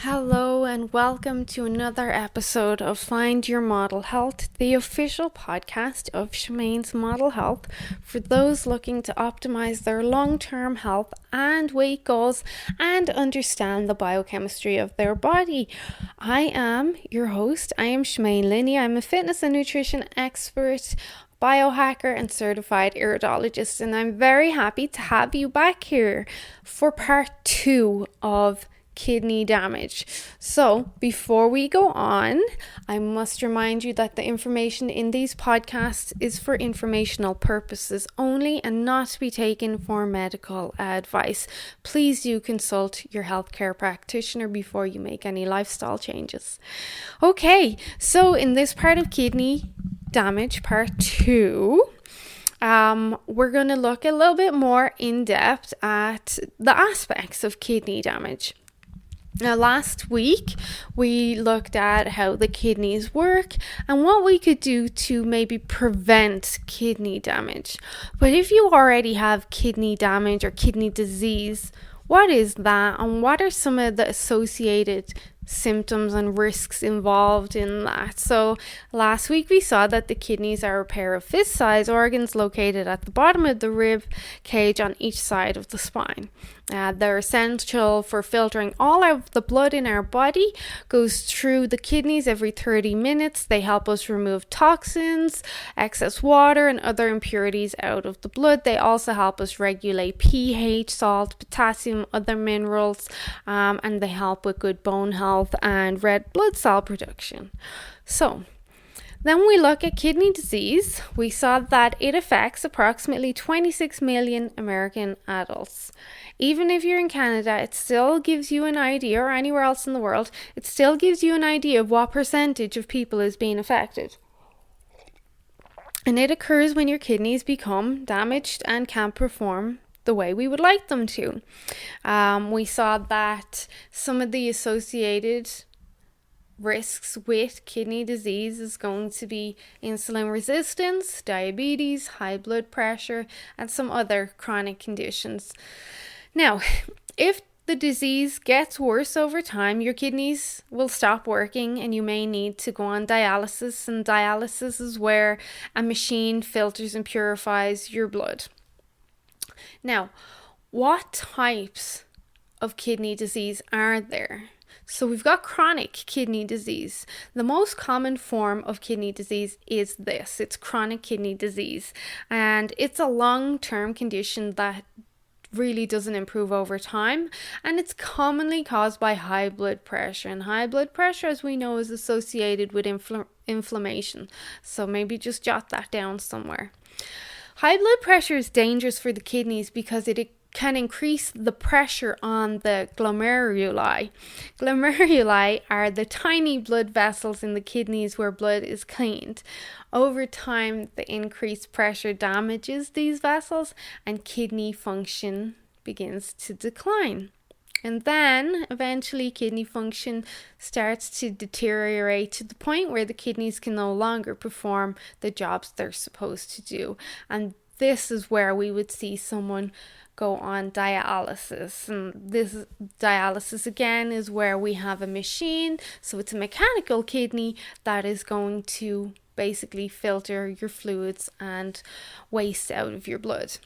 Hello and welcome to another episode of Find Your Model Health, the official podcast of Shemaine's Model Health for those looking to optimize their long-term health and weight goals and understand the biochemistry of their body. I am your host. I am Shemaine Linney. I'm a fitness and nutrition expert, biohacker and certified iridologist, and I'm very happy to have you back here for part 2 of kidney damage. So before we go on, I must remind you that the information in these podcasts is for informational purposes only and not to be taken for medical advice. Please do consult your healthcare practitioner before you make any lifestyle changes. Okay, so in this part of kidney damage, part 2, we're going to look a little bit more in depth at the aspects of kidney damage. Now, last week, we looked at how the kidneys work and what we could do to maybe prevent kidney damage. But if you already have kidney damage or kidney disease, what is that and what are some of the associated symptoms and risks involved in that? So last week we saw that the kidneys are a pair of fist-sized organs located at the bottom of the rib cage on each side of the spine. They're essential for filtering all of the blood in our body, goes through the kidneys every 30 minutes. They help us remove toxins, excess water, and other impurities out of the blood. They also help us regulate pH, salt, potassium, other minerals, and they help with good bone health and red blood cell production. So, then we look at kidney disease. We saw that it affects approximately 26 million American adults. Even if you're in Canada, it still gives you an idea, or anywhere else in the world, it still gives you an idea of what percentage of people is being affected. And it occurs when your kidneys become damaged and can't perform the way we would like them to. We saw that some of the associated risks with kidney disease is going to be insulin resistance, diabetes, high blood pressure, and some other chronic conditions. Now, if the disease gets worse over time, your kidneys will stop working and you may need to go on dialysis. And dialysis is where a machine filters and purifies your blood. Now, what types of kidney disease are there? So we've got chronic kidney disease. The most common form of kidney disease is this. It's chronic kidney disease. And it's a long-term condition that really doesn't improve over time, and it's commonly caused by high blood pressure, and high blood pressure, as we know, is associated with inflammation, so maybe just jot that down somewhere. High blood pressure is dangerous for the kidneys because it can increase the pressure on the glomeruli. Glomeruli are the tiny blood vessels in the kidneys where blood is cleaned. Over time, the increased pressure damages these vessels and kidney function begins to decline. And then eventually kidney function starts to deteriorate to the point where the kidneys can no longer perform the jobs they're supposed to do. And this is where we would see someone go on dialysis. And this dialysis again is where we have a machine. So it's a mechanical kidney that is going to basically filter your fluids and waste out of your blood.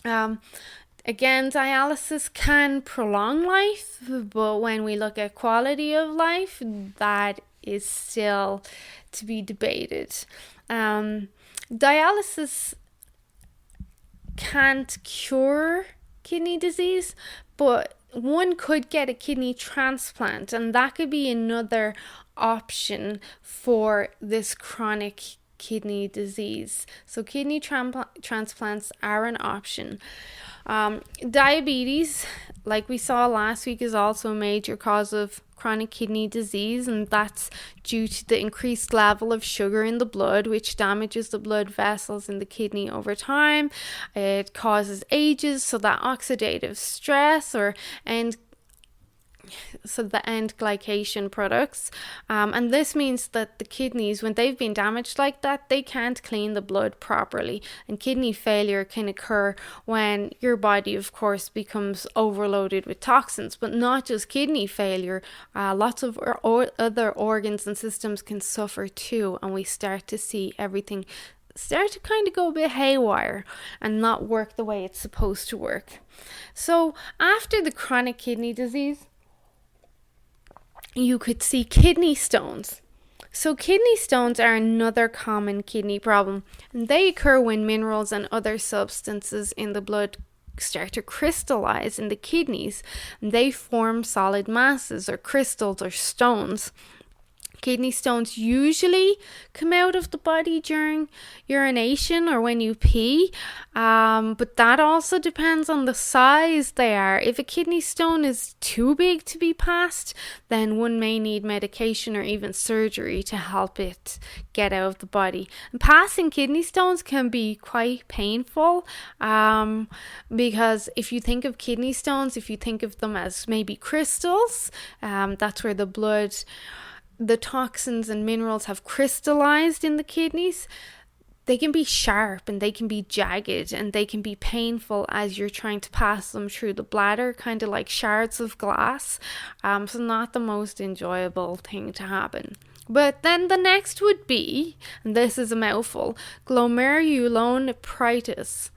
Again, dialysis can prolong life, but when we look at quality of life, that is still to be debated. Dialysis can't cure kidney disease, but one could get a kidney transplant, and that could be another option for this chronic kidney disease. So kidney transplants are an option. Diabetes, like we saw last week, is also a major cause of chronic kidney disease, and that's due to the increased level of sugar in the blood, which damages the blood vessels in the kidney over time. It causes ages, so that oxidative stress and so the end glycation products. And this means that the kidneys, when they've been damaged like that, they can't clean the blood properly. And kidney failure can occur when your body, of course, becomes overloaded with toxins. But not just kidney failure, lots of other organs and systems can suffer too. And we start to see everything start to kind of go a bit haywire and not work the way it's supposed to work. So after the chronic kidney disease, you could see kidney stones. So kidney stones are another common kidney problem, and they occur when minerals and other substances in the blood start to crystallize in the kidneys, and they form solid masses or crystals or stones. Kidney stones usually come out of the body during urination or when you pee, but that also depends on the size they are. If a kidney stone is too big to be passed, then one may need medication or even surgery to help it get out of the body. And passing kidney stones can be quite painful, because if you think of kidney stones, if you think of them as maybe crystals, that's where the toxins and minerals have crystallized in the kidneys. They can be sharp and they can be jagged and they can be painful as you're trying to pass them through the bladder, kind of like shards of glass. So not the most enjoyable thing to happen. But then the next would be, and this is a mouthful, glomerulonephritis.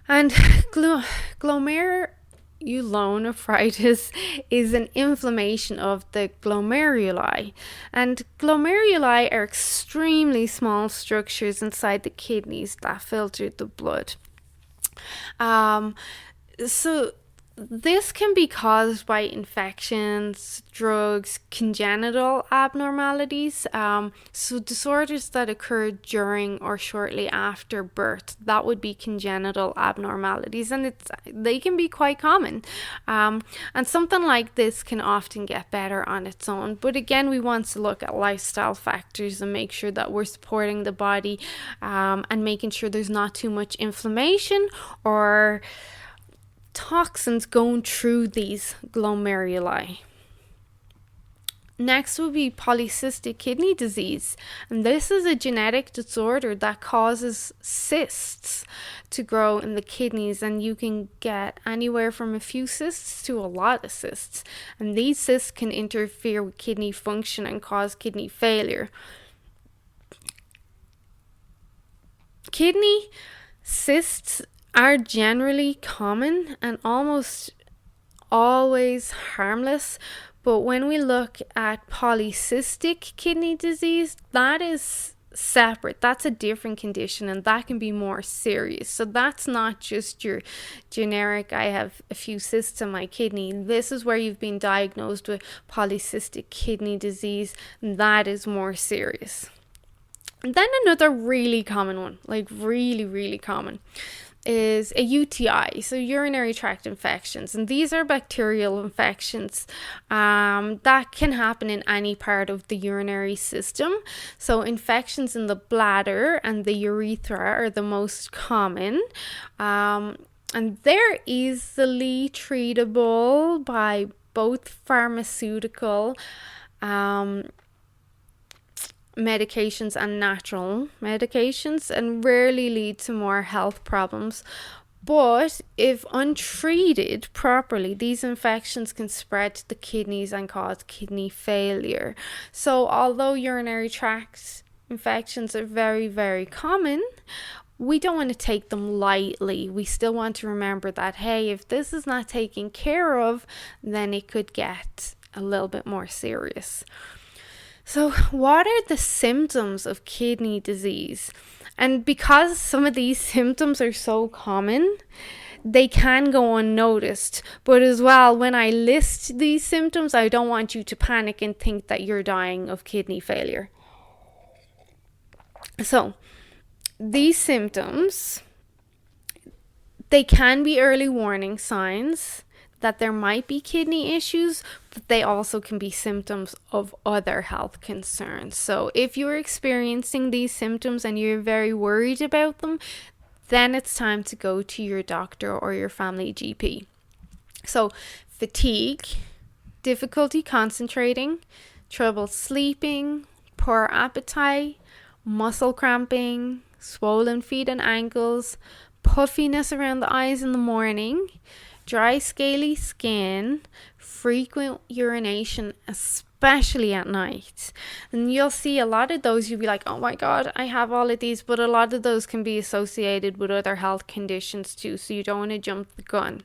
And glomerulonephritis is an inflammation of the glomeruli, and glomeruli are extremely small structures inside the kidneys that filter the blood. So this can be caused by infections, drugs, congenital abnormalities, so disorders that occur during or shortly after birth. That would be congenital abnormalities, and they can be quite common. And something like this can often get better on its own. But again, we want to look at lifestyle factors and make sure that we're supporting the body, and making sure there's not too much inflammation or toxins going through these glomeruli. Next will be polycystic kidney disease, and this is a genetic disorder that causes cysts to grow in the kidneys, and you can get anywhere from a few cysts to a lot of cysts, and these cysts can interfere with kidney function and cause kidney failure. Kidney cysts are generally common and almost always harmless, but when we look at polycystic kidney disease, that is separate. That's a different condition, and that can be more serious. So that's not just your generic, I have a few cysts in my kidney. This is where you've been diagnosed with polycystic kidney disease, and that is more serious. And then another really common one, like really, really common, is a UTI, so urinary tract infections, and these are bacterial infections that can happen in any part of the urinary system. So infections in the bladder and the urethra are the most common, and they're easily treatable by both pharmaceutical medications and natural medications, and rarely lead to more health problems. But if untreated properly, these infections can spread to the kidneys and cause kidney failure. So although urinary tract infections are very, very common, we don't want to take them lightly. We still want to remember that, hey, if this is not taken care of, then it could get a little bit more serious. So what are the symptoms of kidney disease? And because some of these symptoms are so common, they can go unnoticed. But as well, when I list these symptoms, I don't want you to panic and think that you're dying of kidney failure. So these symptoms, they can be early warning signs that there might be kidney issues, but they also can be symptoms of other health concerns. So if you're experiencing these symptoms and you're very worried about them, then it's time to go to your doctor or your family GP. So fatigue, difficulty concentrating, trouble sleeping, poor appetite, muscle cramping, swollen feet and ankles, puffiness around the eyes in the morning, dry scaly skin, frequent urination, especially at night. And you'll see a lot of those, you'll be like, oh my god, I have all of these, but a lot of those can be associated with other health conditions too, so you don't want to jump the gun.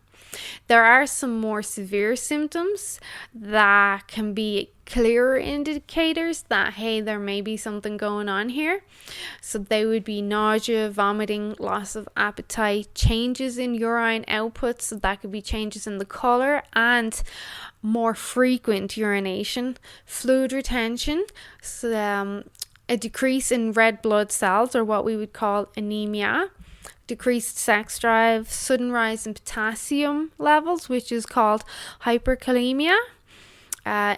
There are some more severe symptoms that can be clearer indicators that, hey, there may be something going on here. So they would be nausea, vomiting, loss of appetite, changes in urine output. So that could be changes in the color and more frequent urination, fluid retention, so, a decrease in red blood cells, or what we would call anemia, decreased sex drive, sudden rise in potassium levels, which is called hyperkalemia,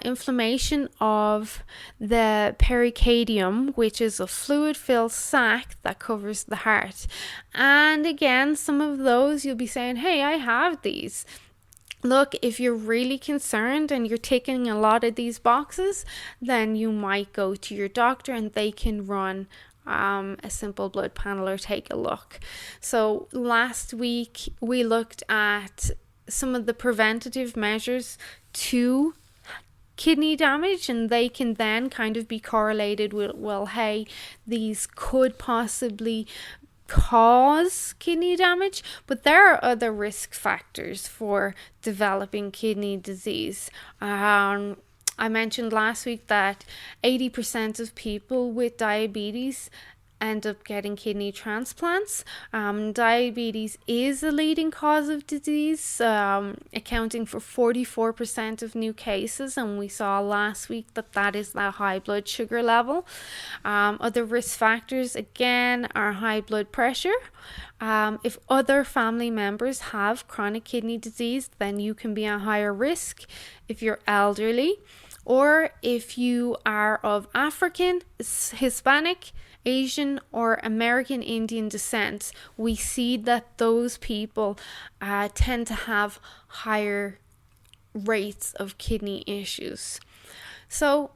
inflammation of the pericardium, which is a fluid-filled sac that covers the heart. And again, some of those you'll be saying, hey, I have these. Look, if you're really concerned and you're ticking a lot of these boxes, then you might go to your doctor and they can run a simple blood panel or take a look. So last week we looked at some of the preventative measures to kidney damage, and they can then kind of be correlated with, well, hey, these could possibly cause kidney damage, but there are other risk factors for developing kidney disease. I mentioned last week that 80% of people with diabetes end up getting kidney transplants. Diabetes is a leading cause of disease, accounting for 44% of new cases, and we saw last week that is that high blood sugar level. Other risk factors, again, are high blood pressure. If other family members have chronic kidney disease, then you can be at higher risk if you're elderly, or if you are of African, Hispanic, Asian, or American Indian descent. We see that those people tend to have higher rates of kidney issues. So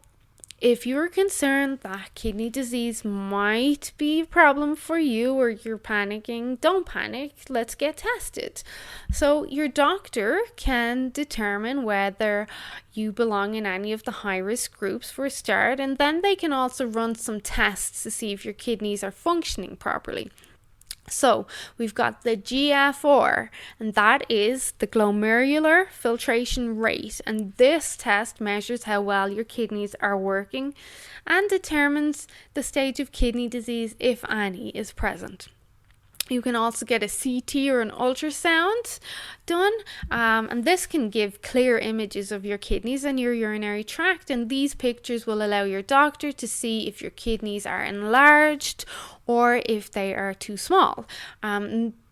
if you're concerned that kidney disease might be a problem for you, or you're panicking, don't panic. Let's get tested. So your doctor can determine whether you belong in any of the high-risk groups for a start, and then they can also run some tests to see if your kidneys are functioning properly. So we've got the GFR, and that is the glomerular filtration rate, and this test measures how well your kidneys are working and determines the stage of kidney disease, if any, is present. You can also get a CT or an ultrasound done, and this can give clear images of your kidneys and your urinary tract, and these pictures will allow your doctor to see if your kidneys are enlarged or if they are too small.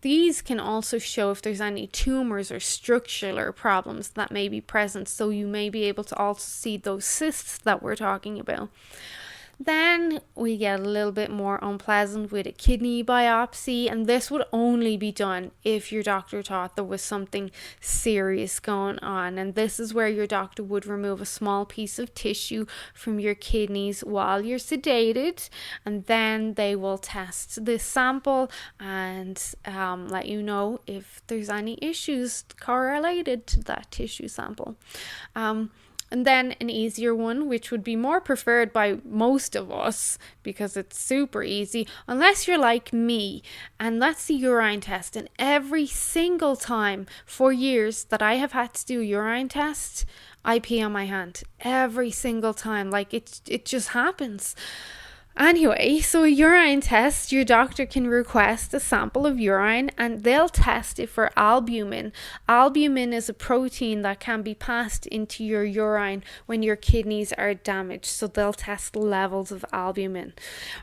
These can also show if there's any tumors or structural problems that may be present, so you may be able to also see those cysts that we're talking about. Then we get a little bit more unpleasant with a kidney biopsy, and this would only be done if your doctor thought there was something serious going on. And this is where your doctor would remove a small piece of tissue from your kidneys while you're sedated, and then they will test this sample and let you know if there's any issues correlated to that tissue sample. And then an easier one, which would be more preferred by most of us because it's super easy, unless you're like me, and that's the urine test. And every single time for years that I have had to do a urine test, I pee on my hand. Every single time. Like it just happens. Anyway, so a urine test, your doctor can request a sample of urine and they'll test it for albumin. Albumin is a protein that can be passed into your urine when your kidneys are damaged. So they'll test levels of albumin.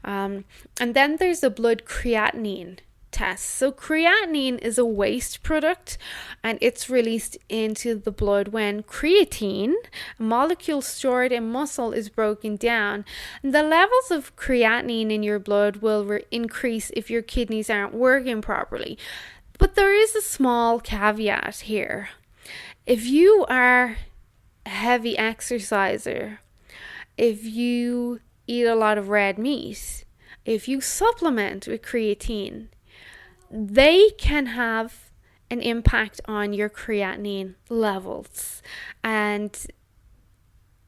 And then there's a blood creatinine test. So creatinine is a waste product and it's released into the blood when creatine, a molecule stored in muscle, is broken down. And the levels of creatinine in your blood will increase if your kidneys aren't working properly. But there is a small caveat here. If you are heavy exerciser, if you eat a lot of red meat, if you supplement with creatine, they can have an impact on your creatinine levels. And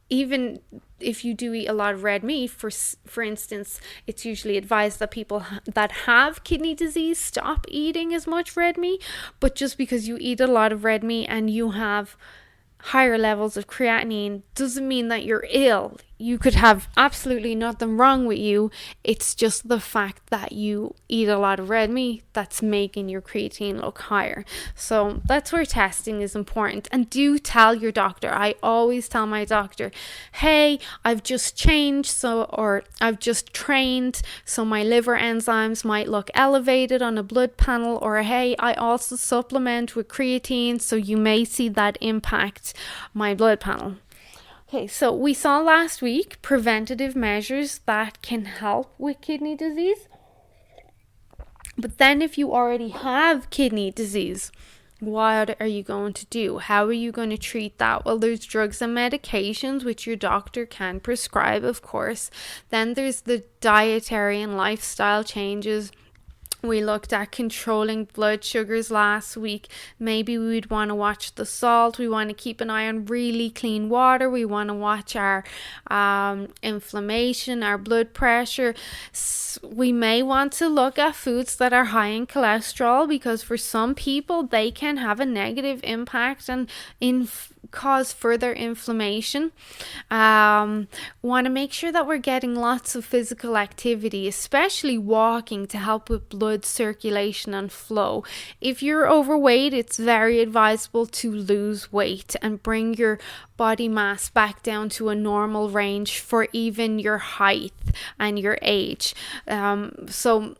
even if you do eat a lot of red meat, for instance, it's usually advised that people that have kidney disease stop eating as much red meat. But just because you eat a lot of red meat and you have higher levels of creatinine doesn't mean that you're ill. You could have absolutely nothing wrong with you. It's just the fact that you eat a lot of red meat that's making your creatine look higher. So that's where testing is important. And do tell your doctor. I always tell my doctor, hey, I've just changed, or I've just trained, so my liver enzymes might look elevated on a blood panel, or hey, I also supplement with creatine, so you may see that impact my blood panel. Okay, so we saw last week preventative measures that can help with kidney disease. But then if you already have kidney disease, what are you going to do? How are you going to treat that? Well, there's drugs and medications which your doctor can prescribe, of course. Then there's the dietary and lifestyle changes. We looked at controlling blood sugars last week. Maybe we'd want to watch the salt. We want to keep an eye on really clean water. We want to watch our inflammation, our blood pressure. We may want to look at foods that are high in cholesterol, because for some people they can have a negative impact and cause further inflammation. Want to make sure that we're getting lots of physical activity, especially walking, to help with blood circulation and flow. If you're overweight, it's very advisable to lose weight and bring your body mass back down to a normal range for even your height and your age. So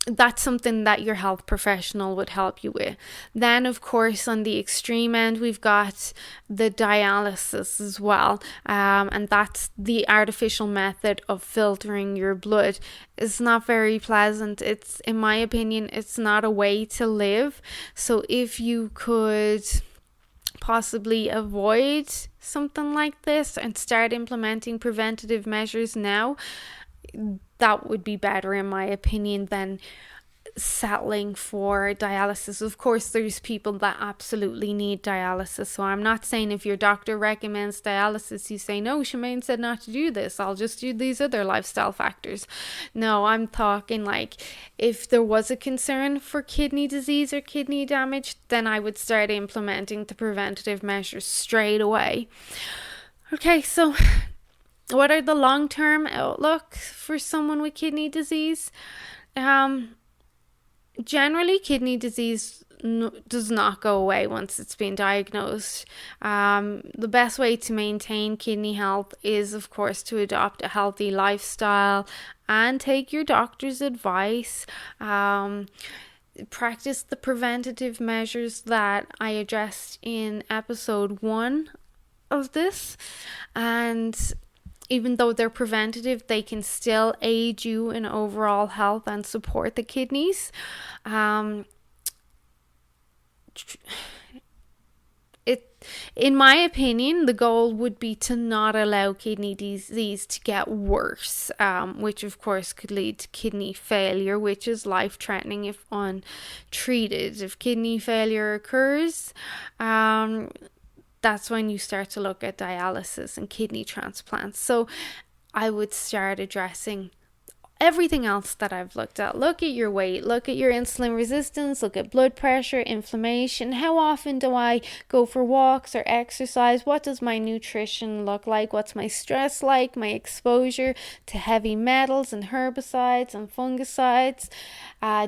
that's something that your health professional would help you with. Then, of course, on the extreme end, we've got the dialysis as well. And that's the artificial method of filtering your blood. It's not very pleasant. It's, in my opinion, it's not a way to live. So if you could possibly avoid something like this and start implementing preventative measures now, that would be better, in my opinion, than settling for dialysis. Of course, there's people that absolutely need dialysis. So I'm not saying if your doctor recommends dialysis, you say, no, Shemaine said not to do this, I'll just do these other lifestyle factors. No, I'm talking like if there was a concern for kidney disease or kidney damage, then I would start implementing the preventative measures straight away. Okay, so what are the long-term outlooks for someone with kidney disease? Generally, kidney disease does not go away once it's been diagnosed. The best way to maintain kidney health is, of course, to adopt a healthy lifestyle and take your doctor's advice. Practice the preventative measures that I addressed in episode 1 of this, and even though they're preventative, they can still aid you in overall health and support the kidneys. In my opinion, the goal would be to not allow kidney disease to get worse, which of course could lead to kidney failure, which is life-threatening if untreated. If kidney failure occurs, that's when you start to look at dialysis and kidney transplants. So I would start addressing everything else that I've looked at. Look at your weight, look at your insulin resistance, look at blood pressure, inflammation. How often do I go for walks or exercise? What does my nutrition look like? What's my stress like? My exposure to heavy metals and herbicides and fungicides?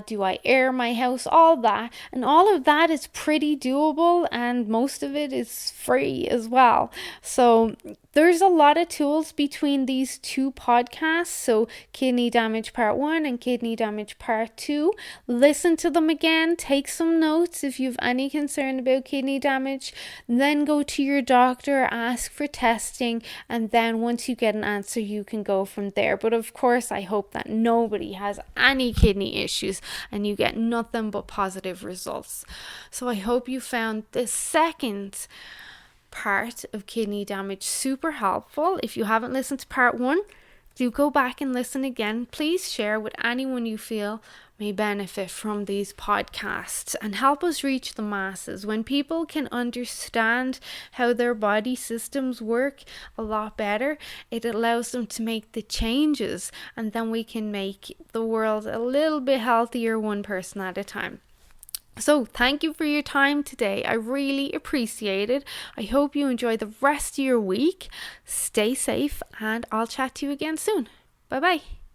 Do I air my house? All that. And all of that is pretty doable, and most of it is free as well. So there's a lot of tools between these two podcasts. So Kidney Damage Part 1 and Kidney Damage Part 2. Listen to them again. Take some notes if you have any concern about kidney damage. Then go to your doctor, ask for testing, and then once you get an answer, you can go from there. But of course, I hope that nobody has any kidney issues and you get nothing but positive results. So I hope you found this second part of kidney damage. Super helpful. If you haven't listened to part 1, do go back and listen again. Please share with anyone you feel may benefit from these podcasts and help us reach the masses. When people can understand how their body systems work a lot better, it allows them to make the changes, and then we can make the world a little bit healthier, one person at a time. So thank you for your time today. I really appreciate it. I hope you enjoy the rest of your week. Stay safe, and I'll chat to you again soon. Bye bye.